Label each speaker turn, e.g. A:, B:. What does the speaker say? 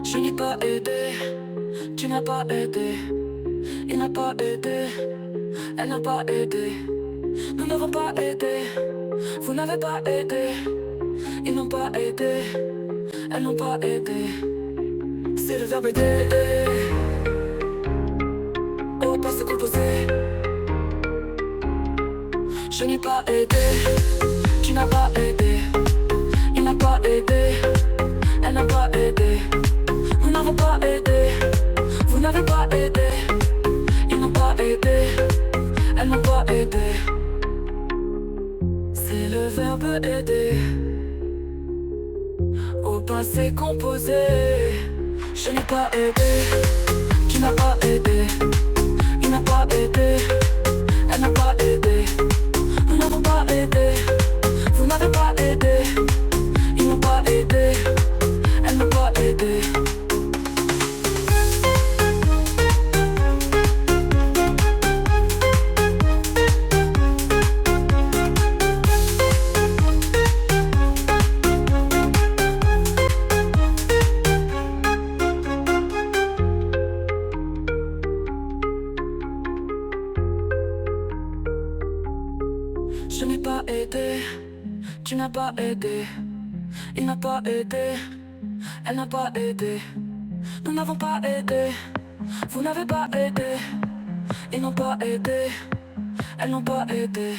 A: Je n'ai pas aidé, tu n'as pas aidé, il n'a pas aidé, elle n'a pas aidé. Nous n'avons pas aidé, vous n'avez pas aidé, ils n'ont pas aidé, elles n'ont pas aidé. C'est le verbe aider, au passé composé. Je n'ai pas aidé, tu n'as pas aidé, il n'a pas aidé, elle n'a pas aidé. Nous n'avons pas aidé, vous n'avez pas aidé, ils n'ont pas aidé, elles n'ont pas aidé. C'est le verbe aider, au passé composé. Je n'ai pas aidé, tu n'as pas aidé, il n'a pas aidé, elle n'a pas aidé. Nous n'avons pas aidé, vous n'avez pas aidé, ils n'ont pas aidé, elles n'ont pas aidé. Je n'ai pas aidé, tu n'as pas aidé, il n'a pas aidé, elle n'a pas aidé. Nous n'avons pas aidé, vous n'avez pas aidé, ils n'ont pas aidé, elles n'ont pas aidé.